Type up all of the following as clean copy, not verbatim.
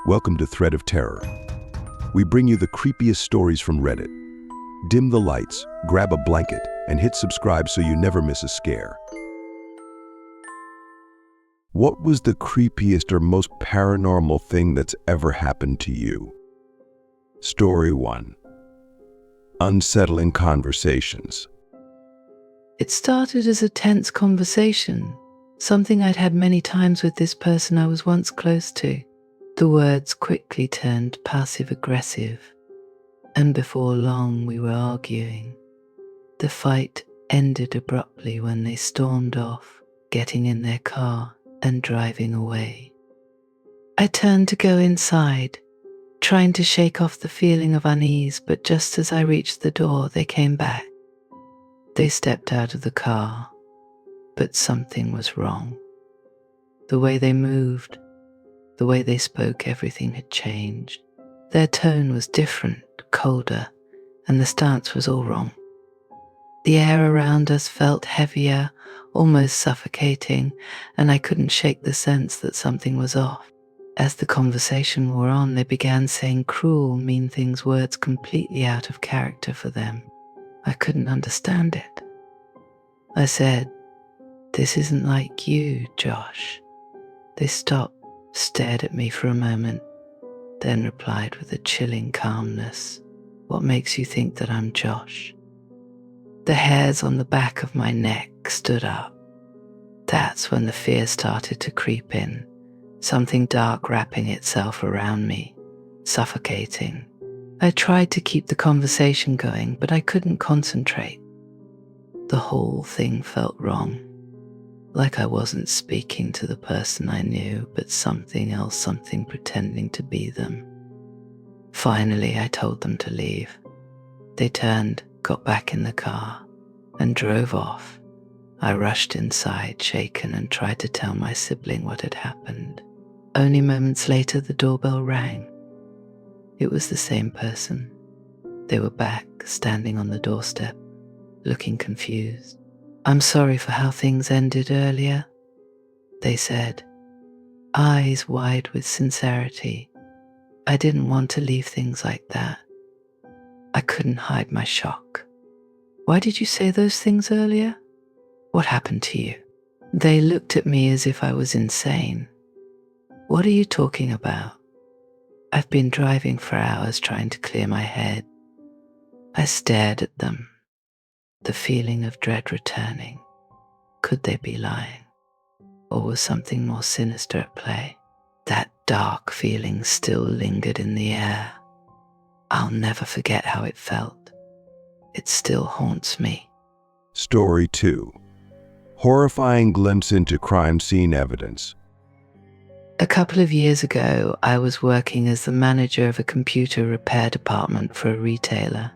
Welcome to Thread of Terror. We bring you the creepiest stories from Reddit. Dim the lights, grab a blanket, and hit subscribe so you never miss a scare. What was the creepiest or most paranormal thing that's ever happened to you? Story 1. Unsettling conversations. It started as a tense conversation, something I'd had many times with this person I was once close to. The words quickly turned passive-aggressive, and before long we were arguing. The fight ended abruptly when they stormed off, getting in their car and driving away. I turned to go inside, trying to shake off the feeling of unease, but just as I reached the door, they came back. They stepped out of the car, but something was wrong. The way they moved, the way they spoke, everything had changed. Their tone was different, colder, and the stance was all wrong. The air around us felt heavier, almost suffocating, and I couldn't shake the sense that something was off. As the conversation wore on, they began saying cruel, mean things, words completely out of character for them. I couldn't understand it. I said, "This isn't like you, Josh." They stopped, stared at me for a moment, then replied with a chilling calmness, "What makes you think that I'm Josh?" The hairs on the back of my neck stood up. That's when the fear started to creep in, something dark wrapping itself around me, suffocating. I tried to keep the conversation going, but I couldn't concentrate. The whole thing felt wrong, like I wasn't speaking to the person I knew, but something else, something pretending to be them. Finally, I told them to leave. They turned, got back in the car, and drove off. I rushed inside, shaken, and tried to tell my sibling what had happened. Only moments later, the doorbell rang. It was the same person. They were back, standing on the doorstep, looking confused. "I'm sorry for how things ended earlier," they said, eyes wide with sincerity. "I didn't want to leave things like that." I couldn't hide my shock. "Why did you say those things earlier? What happened to you?" They looked at me as if I was insane. "What are you talking about?" "I've been driving for hours trying to clear my head." I stared at them, the feeling of dread returning. Could they be lying? Or was something more sinister at play? That dark feeling still lingered in the air. I'll never forget how it felt. It still haunts me. Story 2. Horrifying glimpse into crime scene evidence. A couple of years ago, I was working as the manager of a computer repair department for a retailer.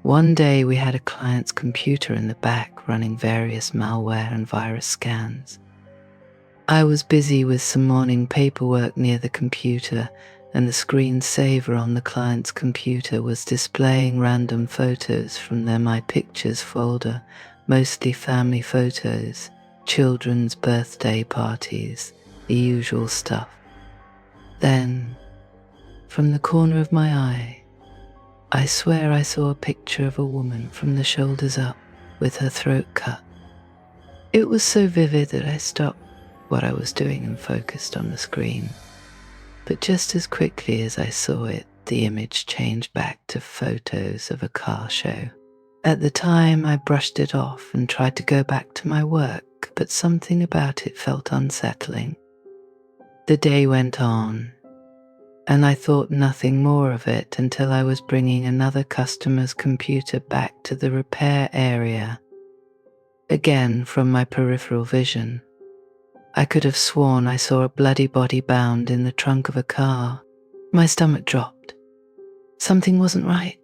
One day, we had a client's computer in the back running various malware and virus scans. I was busy with some morning paperwork near the computer, and the screensaver on the client's computer was displaying random photos from their My Pictures folder, mostly family photos, children's birthday parties, the usual stuff. Then, from the corner of my eye, I swear I saw a picture of a woman from the shoulders up with her throat cut. It was so vivid that I stopped what I was doing and focused on the screen. But just as quickly as I saw it, the image changed back to photos of a car show. At the time, I brushed it off and tried to go back to my work, but something about it felt unsettling. The day went on, and I thought nothing more of it until I was bringing another customer's computer back to the repair area. Again, from my peripheral vision, I could have sworn I saw a bloody body bound in the trunk of a car. My stomach dropped. Something wasn't right,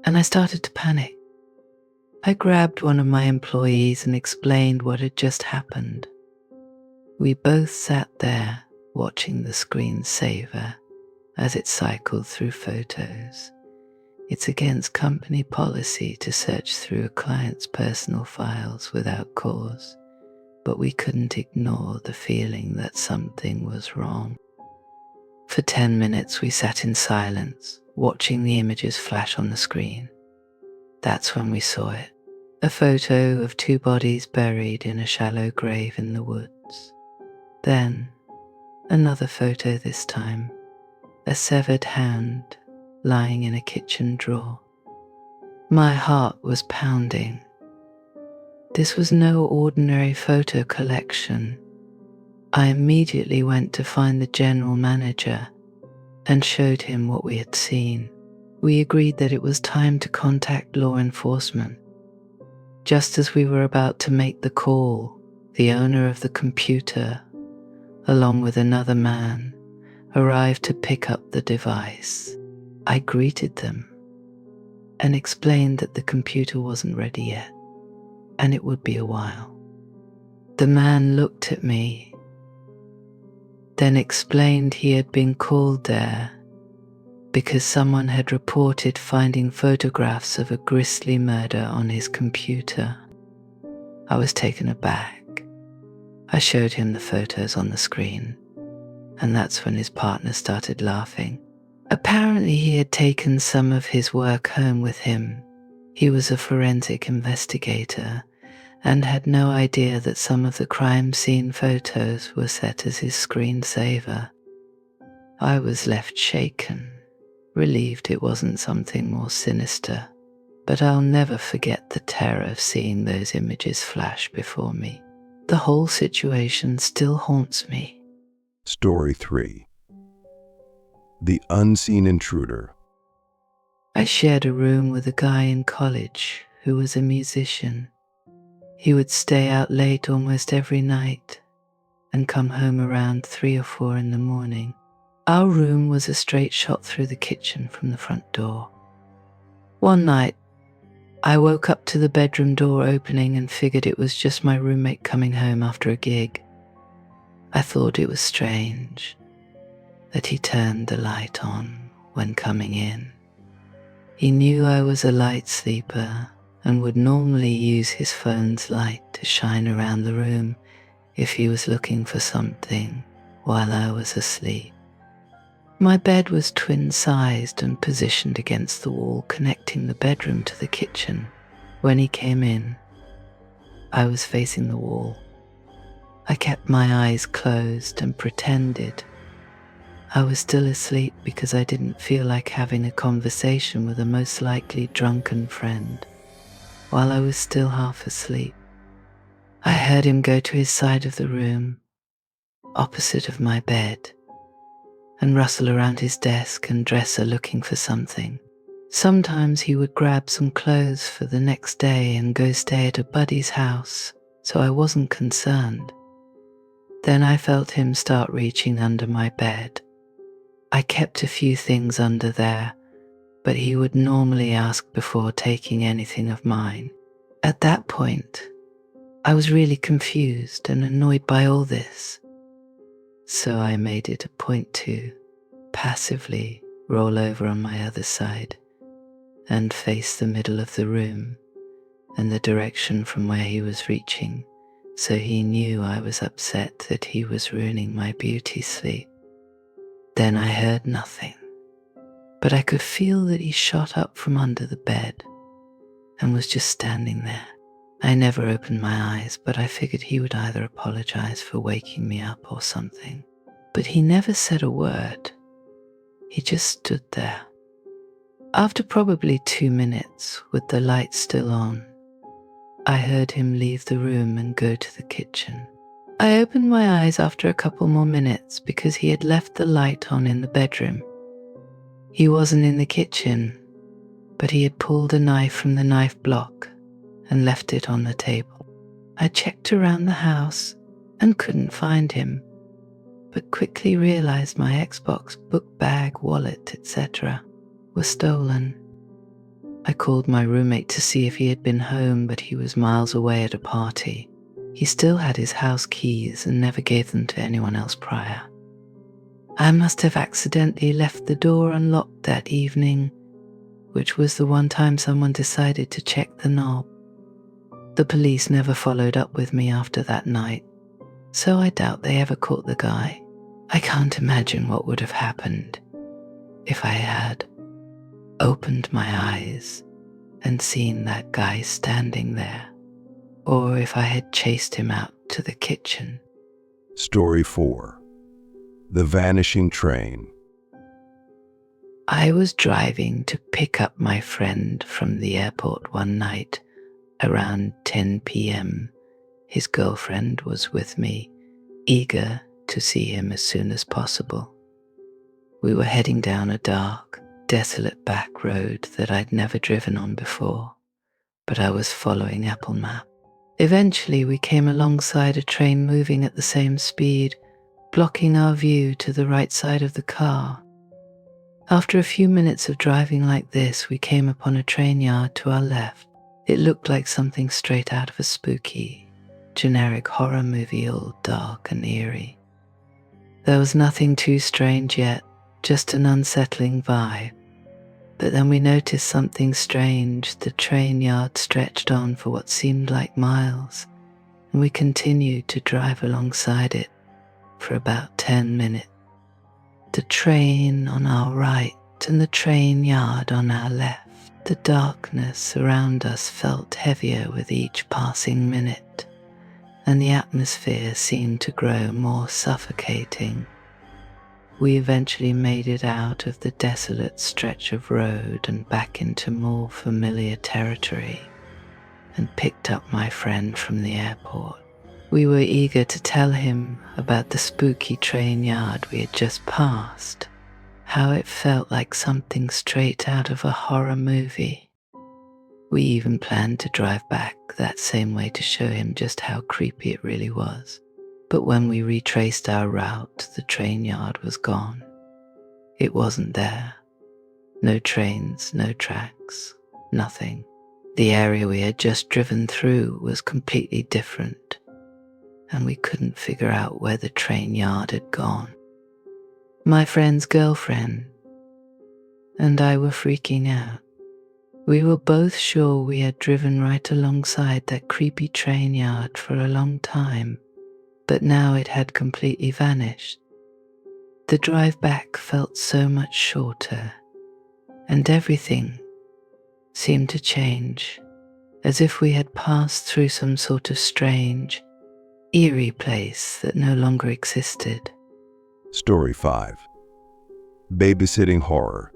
and I started to panic. I grabbed one of my employees and explained what had just happened. We both sat there, watching the screensaver as it cycled through photos. It's against company policy to search through a client's personal files without cause, but we couldn't ignore the feeling that something was wrong. For 10 minutes we sat in silence, watching the images flash on the screen. That's when we saw it. A photo of two bodies buried in a shallow grave in the woods. Then, another photo this time, a severed hand lying in a kitchen drawer. My heart was pounding. This was no ordinary photo collection. I immediately went to find the general manager and showed him what we had seen. We agreed that it was time to contact law enforcement. Just as we were about to make the call, the owner of the computer, along with another man, arrived to pick up the device. I greeted them and explained that the computer wasn't ready yet, and it would be a while. The man looked at me, then explained he had been called there because someone had reported finding photographs of a grisly murder on his computer. I was taken aback. I showed him the photos on the screen, and that's when his partner started laughing. Apparently he had taken some of his work home with him. He was a forensic investigator and had no idea that some of the crime scene photos were set as his screensaver. I was left shaken, relieved it wasn't something more sinister, but I'll never forget the terror of seeing those images flash before me. The whole situation still haunts me. Story 3. The Unseen Intruder. I shared a room with a guy in college who was a musician. He would stay out late almost every night and come home around 3 or 4 in the morning. Our room was a straight shot through the kitchen from the front door. One night, I woke up to the bedroom door opening and figured it was just my roommate coming home after a gig. I thought it was strange that he turned the light on when coming in. He knew I was a light sleeper and would normally use his phone's light to shine around the room if he was looking for something while I was asleep. My bed was twin-sized and positioned against the wall connecting the bedroom to the kitchen. When he came in, I was facing the wall. I kept my eyes closed and pretended I was still asleep because I didn't feel like having a conversation with a most likely drunken friend while I was still half asleep. I heard him go to his side of the room, opposite of my bed, and rustle around his desk and dresser looking for something. Sometimes he would grab some clothes for the next day and go stay at a buddy's house, so I wasn't concerned. Then I felt him start reaching under my bed. I kept a few things under there, but he would normally ask before taking anything of mine. At that point, I was really confused and annoyed by all this. So I made it a point to passively roll over on my other side and face the middle of the room and the direction from where he was reaching, so he knew I was upset that he was ruining my beauty sleep. Then I heard nothing, but I could feel that he shot up from under the bed and was just standing there. I never opened my eyes, but I figured he would either apologize for waking me up or something. But he never said a word. He just stood there. After probably 2 minutes, with the light still on, I heard him leave the room and go to the kitchen. I opened my eyes after a couple more minutes because he had left the light on in the bedroom. He wasn't in the kitchen, but he had pulled a knife from the knife block and left it on the table. I checked around the house and couldn't find him, but quickly realized my Xbox, book bag, wallet, etc. were stolen. I called my roommate to see if he had been home, but he was miles away at a party. He still had his house keys and never gave them to anyone else prior. I must have accidentally left the door unlocked that evening, which was the one time someone decided to check the knob. The police never followed up with me after that night, so I doubt they ever caught the guy. I can't imagine what would have happened if I had opened my eyes and seen that guy standing there, or if I had chased him out to the kitchen. Story 4. The Vanishing Train. I was driving to pick up my friend from the airport one night around 10 p.m. His girlfriend was with me, eager to see him as soon as possible. We were heading down a dark, desolate back road that I'd never driven on before, but I was following Apple Map. Eventually, we came alongside a train moving at the same speed, blocking our view to the right side of the car. After a few minutes of driving like this, we came upon a train yard to our left. It looked like something straight out of a spooky, generic horror movie, all dark and eerie. There was nothing too strange yet, just an unsettling vibe. But then we noticed something strange. The train yard stretched on for what seemed like miles, and we continued to drive alongside it for about 10 minutes. The train on our right and the train yard on our left. The darkness around us felt heavier with each passing minute, and the atmosphere seemed to grow more suffocating. We eventually made it out of the desolate stretch of road and back into more familiar territory, and picked up my friend from the airport. We were eager to tell him about the spooky train yard we had just passed, how it felt like something straight out of a horror movie. We even planned to drive back that same way to show him just how creepy it really was. But when we retraced our route, the train yard was gone. It wasn't there. No trains, no tracks, nothing. The area we had just driven through was completely different, and we couldn't figure out where the train yard had gone. My friend's girlfriend and I were freaking out. We were both sure we had driven right alongside that creepy train yard for a long time, but now it had completely vanished. The drive back felt so much shorter, and everything seemed to change, as if we had passed through some sort of strange, eerie place that no longer existed. Story 5. Babysitting Horror.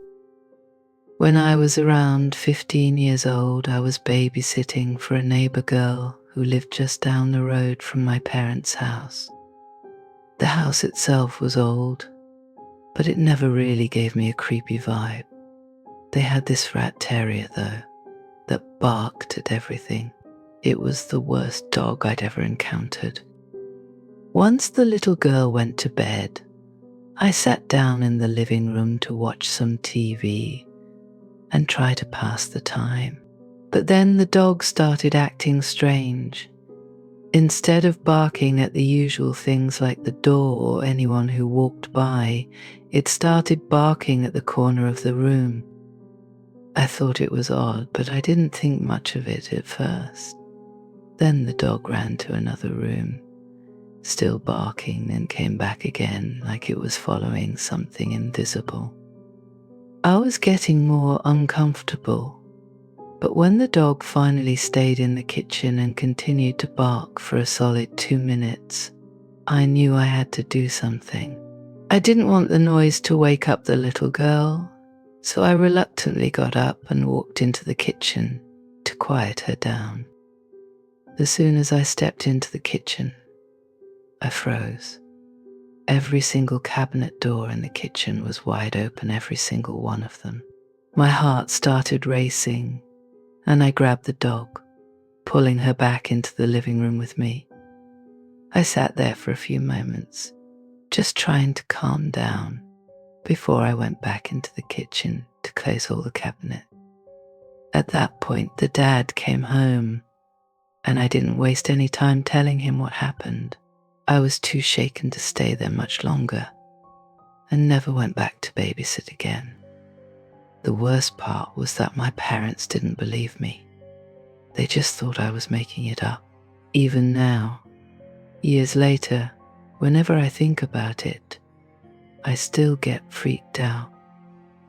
When I was around 15 years old, I was babysitting for a neighbor girl who lived just down the road from my parents' house. The house itself was old, but it never really gave me a creepy vibe. They had this rat terrier, though, that barked at everything. It was the worst dog I'd ever encountered. Once the little girl went to bed, I sat down in the living room to watch some TV and try to pass the time. But then the dog started acting strange. Instead of barking at the usual things like the door or anyone who walked by, it started barking at the corner of the room. I thought it was odd, but I didn't think much of it at first. Then the dog ran to another room, still barking, and came back again like it was following something invisible. I was getting more uncomfortable, but when the dog finally stayed in the kitchen and continued to bark for a solid 2 minutes, I knew I had to do something. I didn't want the noise to wake up the little girl, so I reluctantly got up and walked into the kitchen to quiet her down. As soon as I stepped into the kitchen, I froze. Every single cabinet door in the kitchen was wide open, every single one of them. My heart started racing, and I grabbed the dog, pulling her back into the living room with me. I sat there for a few moments, just trying to calm down, before I went back into the kitchen to close all the cabinets. At that point, the dad came home, and I didn't waste any time telling him what happened. I was too shaken to stay there much longer, and never went back to babysit again. The worst part was that my parents didn't believe me. They just thought I was making it up. Even now, years later, whenever I think about it, I still get freaked out.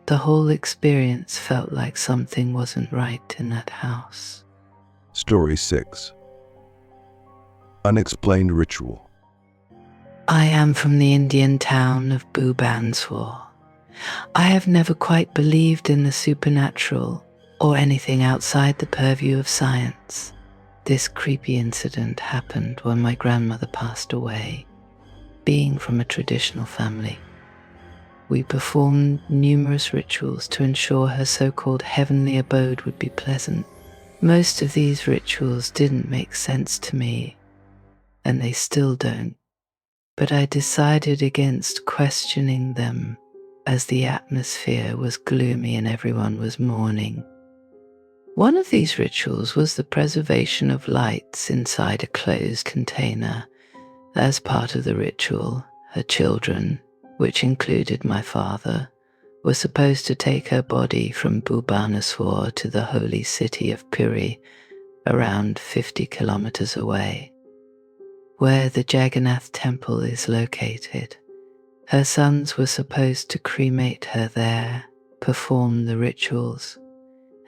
The whole experience felt like something wasn't right in that house. Story 6. Unexplained ritual. I am from the Indian town of Bhubaneswar. I have never quite believed in the supernatural or anything outside the purview of science. This creepy incident happened when my grandmother passed away. Being from a traditional family, we performed numerous rituals to ensure her so-called heavenly abode would be pleasant. Most of these rituals didn't make sense to me, and they still don't, but I decided against questioning them as the atmosphere was gloomy and everyone was mourning. One of these rituals was the preservation of lights inside a closed container. As part of the ritual, her children, which included my father, were supposed to take her body from Bhubaneswar to the holy city of Puri, around 50 kilometers away, where the Jagannath temple is located. Her sons were supposed to cremate her there, perform the rituals,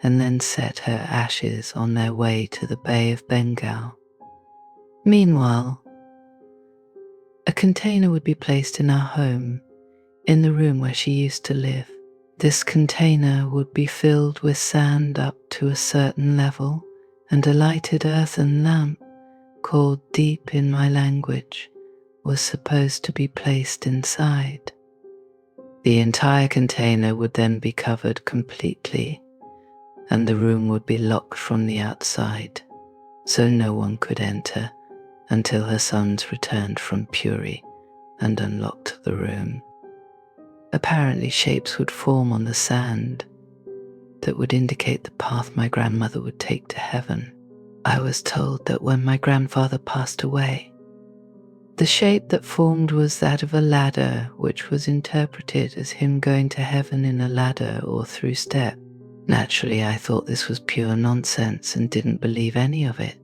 and then set her ashes on their way to the Bay of Bengal. Meanwhile, a container would be placed in our home, in the room where she used to live. This container would be filled with sand up to a certain level, and a lighted earthen lamp, called deep in my language, was supposed to be placed inside. The entire container would then be covered completely, and the room would be locked from the outside, so no one could enter until her sons returned from Puri and unlocked the room. Apparently shapes would form on the sand that would indicate the path my grandmother would take to heaven. I was told that when my grandfather passed away, the shape that formed was that of a ladder, which was interpreted as him going to heaven in a ladder or through steps. Naturally, I thought this was pure nonsense and didn't believe any of it.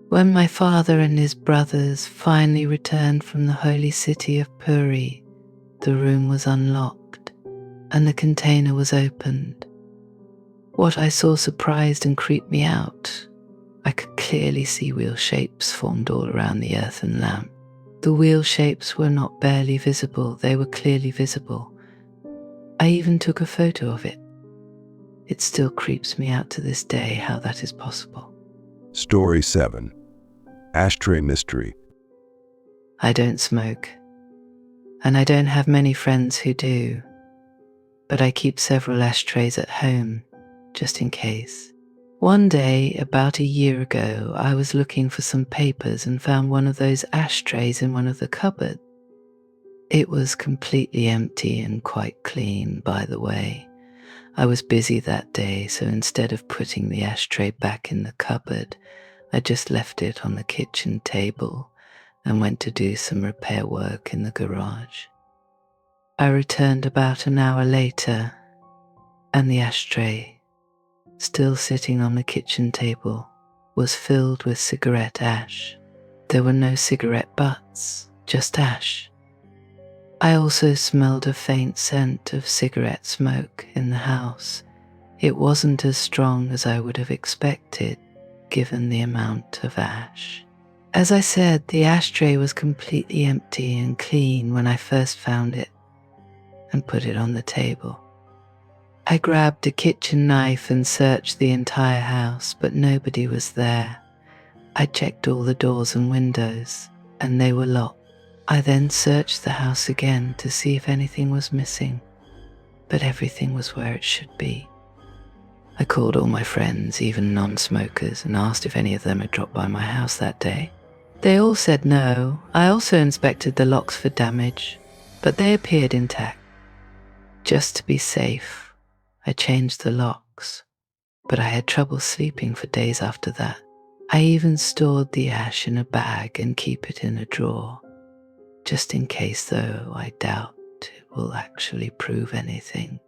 When my father and his brothers finally returned from the holy city of Puri, the room was unlocked and the container was opened. What I saw surprised and creeped me out. I could clearly see wheel shapes formed all around the earthen lamp. The wheel shapes were not barely visible, they were clearly visible. I even took a photo of it. It still creeps me out to this day how that is possible. Story 7. Ashtray mystery. I don't smoke, and I don't have many friends who do, but I keep several ashtrays at home, just in case. One day, about a year ago, I was looking for some papers and found one of those ashtrays in one of the cupboards. It was completely empty and quite clean, by the way. I was busy that day, so instead of putting the ashtray back in the cupboard, I just left it on the kitchen table and went to do some repair work in the garage. I returned about an hour later, and the ashtray, still sitting on the kitchen table, was filled with cigarette ash. There were no cigarette butts, just ash. I also smelled a faint scent of cigarette smoke in the house. It wasn't as strong as I would have expected, given the amount of ash. As I said, the ashtray was completely empty and clean when I first found it and put it on the table. I grabbed a kitchen knife and searched the entire house, but nobody was there. I checked all the doors and windows, and they were locked. I then searched the house again to see if anything was missing, but everything was where it should be. I called all my friends, even non-smokers, and asked if any of them had dropped by my house that day. They all said no. I also inspected the locks for damage, but they appeared intact. Just to be safe, I changed the locks, but I had trouble sleeping for days after that. I even stored the ash in a bag and keep it in a drawer. Just in case, though, I doubt it will actually prove anything.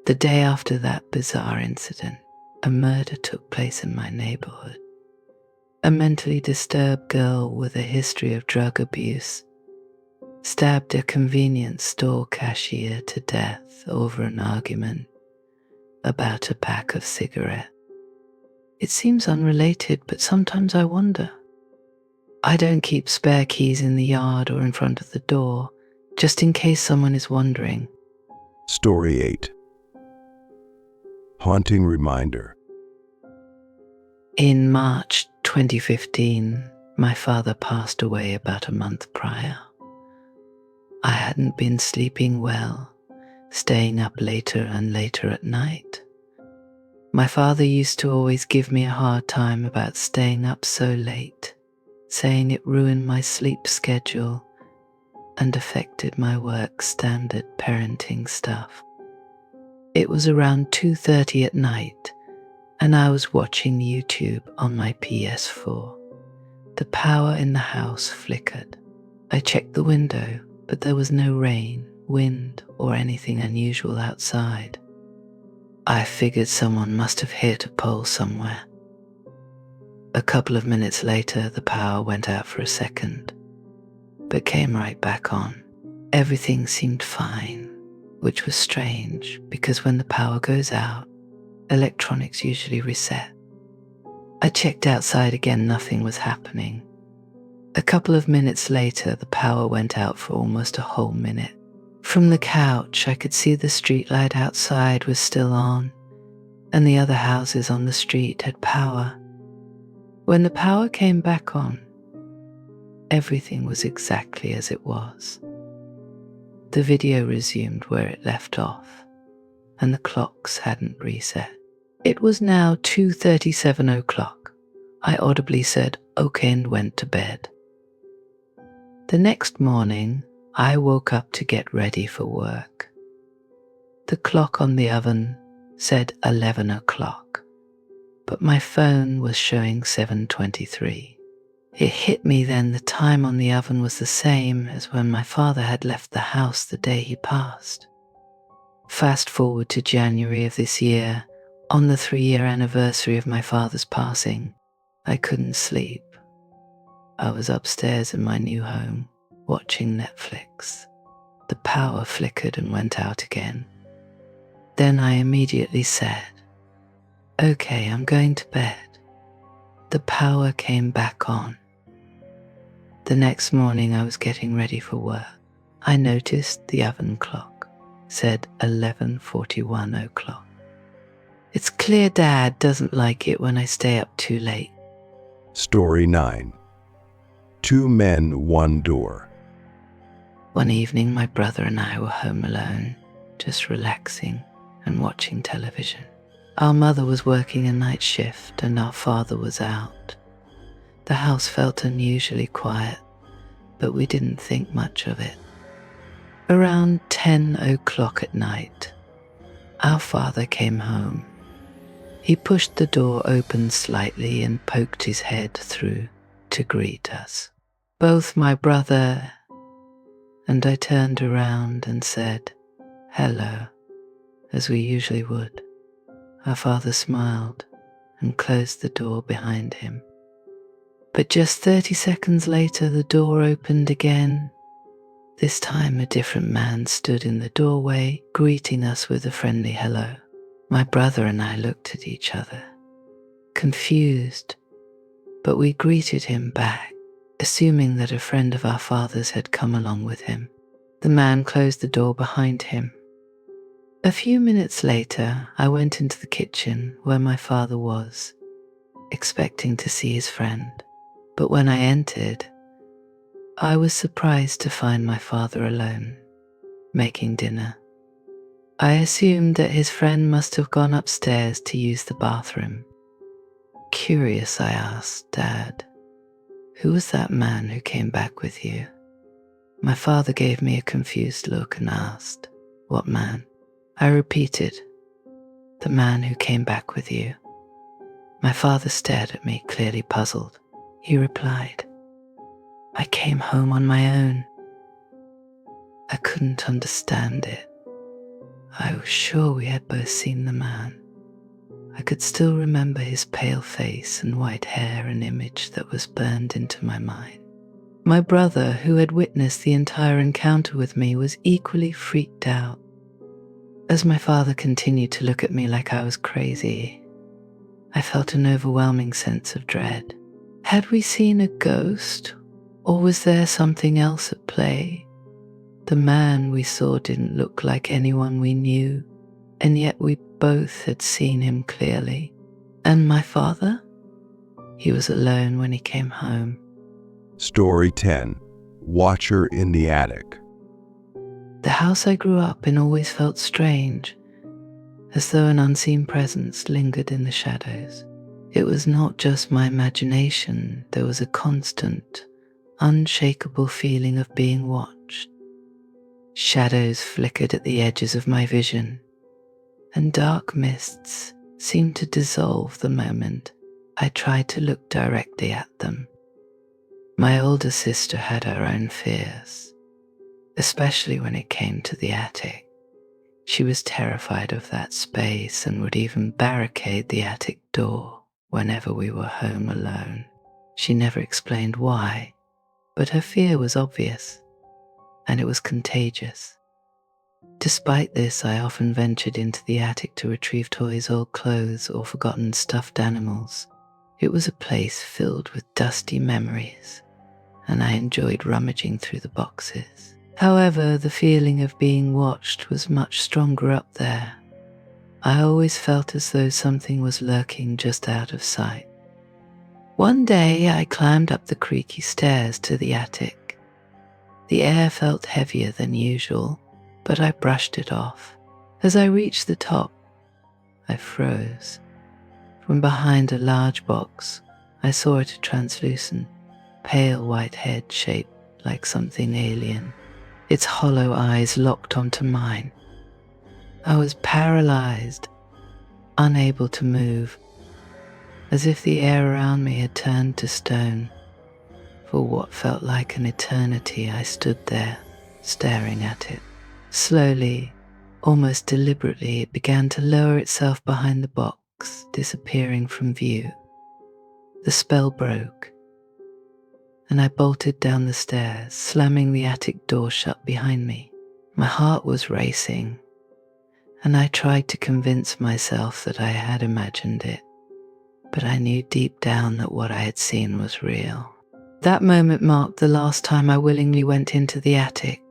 The day after that bizarre incident, a murder took place in my neighborhood. A mentally disturbed girl with a history of drug abuse stabbed a convenience store cashier to death over an argument about a pack of cigarettes. It seems unrelated, but sometimes I wonder. I don't keep spare keys in the yard or in front of the door, just in case someone is wondering. Story 8. Haunting reminder. In March 2015, my father passed away about a month prior. I hadn't been sleeping well, staying up later and later at night. My father used to always give me a hard time about staying up so late, saying it ruined my sleep schedule and affected my work standard parenting stuff. It was around 2:30 at night, and I was watching YouTube on my PS4. The power in the house flickered. I checked the window, but there was no rain, wind, or anything unusual outside. I figured someone must have hit a pole somewhere. A couple of minutes later, the power went out for a second, but came right back on. Everything seemed fine, which was strange because when the power goes out, electronics usually reset. I checked outside again, nothing was happening. A couple of minutes later, the power went out for almost a whole minute. From the couch, I could see the streetlight outside was still on, and the other houses on the street had power. When the power came back on, everything was exactly as it was. The video resumed where it left off, and the clocks hadn't reset. It was now 2:37 o'clock. I audibly said okay and went to bed. The next morning, I woke up to get ready for work. The clock on the oven said 11 o'clock, but my phone was showing 7:23. It hit me then the time on the oven was the same as when my father had left the house the day he passed. Fast forward to January of this year, on the 3-year anniversary of my father's passing, I couldn't sleep. I was upstairs in my new home, watching Netflix. The power flickered and went out again. Then I immediately said, okay, I'm going to bed. The power came back on. The next morning I was getting ready for work. I noticed the oven clock said 11:41 o'clock. It's clear Dad doesn't like it when I stay up too late. Story 9. 2 men, 1 door. One evening, my brother and I were home alone, just relaxing and watching television. Our mother was working a night shift and our father was out. The house felt unusually quiet, but we didn't think much of it. Around 10 o'clock at night, our father came home. He pushed the door open slightly and poked his head through to greet us. Both my brother and I turned around and said, hello, as we usually would. Our father smiled and closed the door behind him. But just 30 seconds later, the door opened again. This time a different man stood in the doorway, greeting us with a friendly hello. My brother and I looked at each other, confused, but we greeted him back, assuming that a friend of our father's had come along with him. The man closed the door behind him. A few minutes later, I went into the kitchen where my father was, expecting to see his friend. But when I entered, I was surprised to find my father alone, making dinner. I assumed that his friend must have gone upstairs to use the bathroom. Curious, I asked Dad, who was that man who came back with you? My father gave me a confused look and asked, what man? I repeated, the man who came back with you. My father stared at me, clearly puzzled. He replied, I came home on my own. I couldn't understand it. I was sure we had both seen the man. I could still remember his pale face and white hair, an image that was burned into my mind. My brother, who had witnessed the entire encounter with me, was equally freaked out. As my father continued to look at me like I was crazy, I felt an overwhelming sense of dread. Had we seen a ghost, or was there something else at play? The man we saw didn't look like anyone we knew, and yet we both had seen him clearly. And my father? He was alone when he came home. Story 10. Watcher in the Attic. The house I grew up in always felt strange, as though an unseen presence lingered in the shadows. It was not just my imagination, there was a constant, unshakable feeling of being watched. Shadows flickered at the edges of my vision, and dark mists seemed to dissolve the moment I tried to look directly at them. My older sister had her own fears, especially when it came to the attic. She was terrified of that space and would even barricade the attic door whenever we were home alone. She never explained why, but her fear was obvious, and it was contagious. Despite this, I often ventured into the attic to retrieve toys, old clothes, or forgotten stuffed animals. It was a place filled with dusty memories, and I enjoyed rummaging through the boxes. However, the feeling of being watched was much stronger up there. I always felt as though something was lurking just out of sight. One day, I climbed up the creaky stairs to the attic. The air felt heavier than usual, but I brushed it off. As I reached the top, I froze. From behind a large box, I saw it a translucent, pale white head shaped like something alien. Its hollow eyes locked onto mine. I was paralyzed, unable to move, as if the air around me had turned to stone. For what felt like an eternity, I stood there, staring at it. Slowly, almost deliberately, it began to lower itself behind the box, disappearing from view. The spell broke, and I bolted down the stairs, slamming the attic door shut behind me. My heart was racing, and I tried to convince myself that I had imagined it, but I knew deep down that what I had seen was real. That moment marked the last time I willingly went into the attic.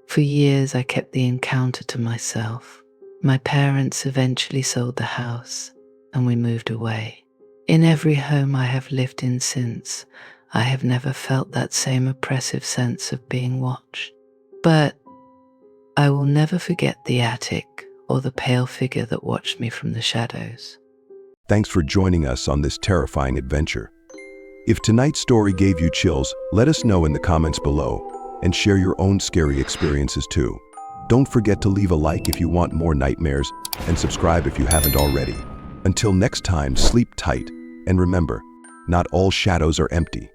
For years, I kept the encounter to myself. My parents eventually sold the house, and we moved away. In every home I have lived in since, I have never felt that same oppressive sense of being watched. But I will never forget the attic or the pale figure that watched me from the shadows. Thanks for joining us on this terrifying adventure. If tonight's story gave you chills, let us know in the comments below and share your own scary experiences too. Don't forget to leave a like if you want more nightmares and subscribe if you haven't already. Until next time, sleep tight and remember, not all shadows are empty.